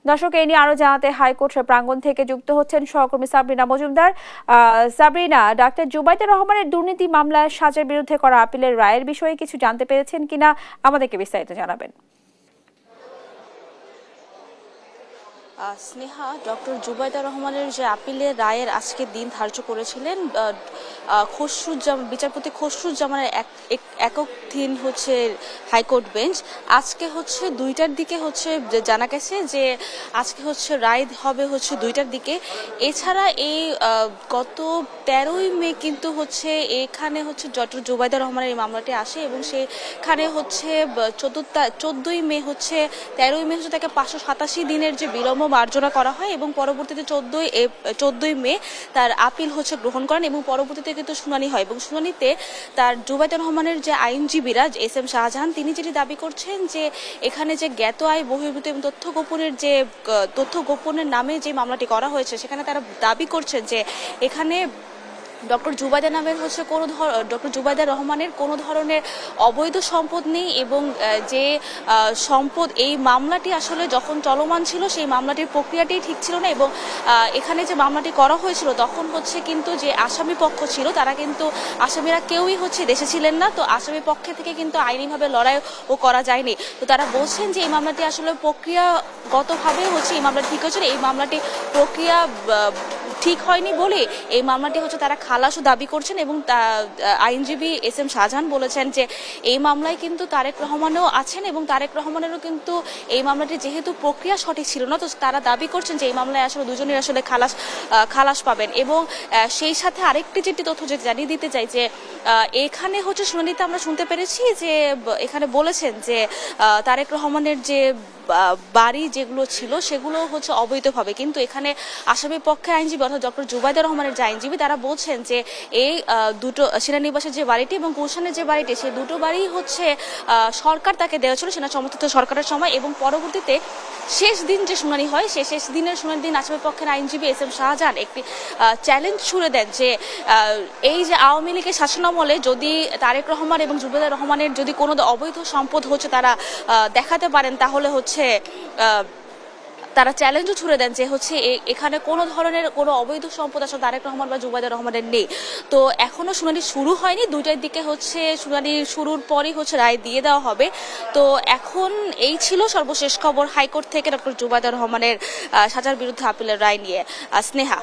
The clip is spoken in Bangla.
দর্শক এই নিয়ে আরো জানাতে হাইকোর্টের প্রাঙ্গণ থেকে যুক্ত হচ্ছেন সহকর্মী সাবরিনা মজুমদার। সাবরিনা, ডাক্তার জুবাইদা রহমানের দুর্নীতি মামলায় সাজার বিরুদ্ধে করা আপিলের রায়ের বিষয়ে কিছু জানতে পেরেছেন কিনা আমাদেরকে বিস্তারিত জানাবেন। স্নেহা, ডক্টর জুবাইদা রহমানের যে আপিলের রায়ের আজকে দিন ধার্য করেছিলেন বিচারপতি খসরুজ্জামানের একক দিন হচ্ছে হাইকোর্ট বেঞ্চ, আজকে হচ্ছে 2টার দিকে হচ্ছে জানা গেছে যে আজকে হচ্ছে রায় হবে হচ্ছে 2টার দিকে। এছাড়া এই গত 13ই মে কিন্তু হচ্ছে এখানে হচ্ছে ডক্টর জুবাইদা রহমানের এই মামলাটি আসে এবং সেখানে হচ্ছে 14ই মে হচ্ছে 13ই মে হচ্ছে তাকে 587 দিনের যে বিলম্ব মার্জনা করা হয় এবং পরবর্তীতে 14ই মে তার আপিল হচ্ছে গ্রহণ করেন এবং পরবর্তীতে কিন্তু শুনানি হয় এবং শুনানিতে তার জুবাইদা রহমানের যে আইনজীবীরা এস.এম. শাহজাহান তিনি যেটি দাবি করছেন যে এখানে যে জ্ঞাত আয় বহির্ভূত এবং তথ্য গোপনের নামে যে মামলাটি করা হয়েছে সেখানে তারা দাবি করছেন যে এখানে ডক্টর জুবাইদা রহমানের কোনো ধরনের অবৈধ সম্পদ নেই এবং যে সম্পদ এই মামলাটি আসলে যখন চলমান ছিল সেই মামলাটির প্রক্রিয়াটি ঠিক ছিল না এবং এখানে যে মামলাটি করা হয়েছিল তখন হচ্ছে কিন্তু যে আসামি পক্ষ ছিল তারা কিন্তু আসামিরা কেউই হচ্ছে দেশে ছিলেন না, তো আসামি পক্ষে থেকে কিন্তু আইনিভাবে লড়াইও করা যায়নি। তো তারা বলছেন যে এই মামলাটি আসলে প্রক্রিয়াগতভাবে হচ্ছে এই মামলাটি ঠিক হয়েছিল, এই মামলাটি প্রক্রিয়া ঠিক হয়নি বলে এই মামলাটি হচ্ছে তারা খালাসও দাবি করছেন এবং আইনজীবী এস.এম. শাহজাহান বলেছেন যে এই মামলায় কিন্তু তারেক রহমানও আছেন এবং তারেক রহমানেরও কিন্তু এই মামলাটি যেহেতু প্রক্রিয়া সঠিক ছিল না তো তারা দাবি করছেন যে এই মামলায় আসলে দুজনের আসলে খালাস পাবেন। এবং সেই সাথে আরেকটি যেটি তথ্য জানিয়ে দিতে চাই যে এখানে হচ্ছে শুনানিতে আমরা শুনতে পেরেছি যে এখানে বলেছেন যে তারেক রহমানের যে বাড়ি যেগুলো ছিল সেগুলো হচ্ছে অবৈধভাবে, কিন্তু এখানে আসামি পক্ষে আইনজীবী অর্থাৎ ডক্টর জুবাইদা রহমানের যে আইনজীবী তারা বলছেন যে এই দুটো সেনানিবাসের যে বাড়িটি এবং গুলশানের যে বাড়িটি সেই দুটো বাড়ি হচ্ছে সরকার তাকে দেওয়া ছিল সেনা সমর্থিত সরকারের সময় এবং পরবর্তীতে শেষ দিন যে শুনানি হয় সেই শেষ দিনের শুনানির দিন আসামি পক্ষের আইনজীবী এস.এম. শাহজাহান একটি চ্যালেঞ্জ ছুড়ে দেন যে এই যে আওয়ামী লীগের শাসনামলে যদি তারেক রহমান এবং জুবাইদা রহমানের যদি কোনো অবৈধ সম্পদ হচ্ছে তারা দেখাতে পারেন তাহলে হচ্ছে তারা চ্যালেঞ্জও ছুড়ে দেন যে হচ্ছে এখানে কোনো ধরনের কোনো অবৈধ সম্পদ আসলে তারেক রহমান বা জুবাইদা রহমানের নেই। তো এখনো শুনানি শুরু হয়নি, 2টার দিকে হচ্ছে শুনানি শুরুর পরই হচ্ছে রায় দিয়ে দেওয়া হবে। তো এখন এই ছিল সর্বশেষ খবর হাইকোর্ট থেকে ডক্টর জুবাইদা রহমানের সাজার বিরুদ্ধে আপিলের রায় নিয়ে। স্নেহা।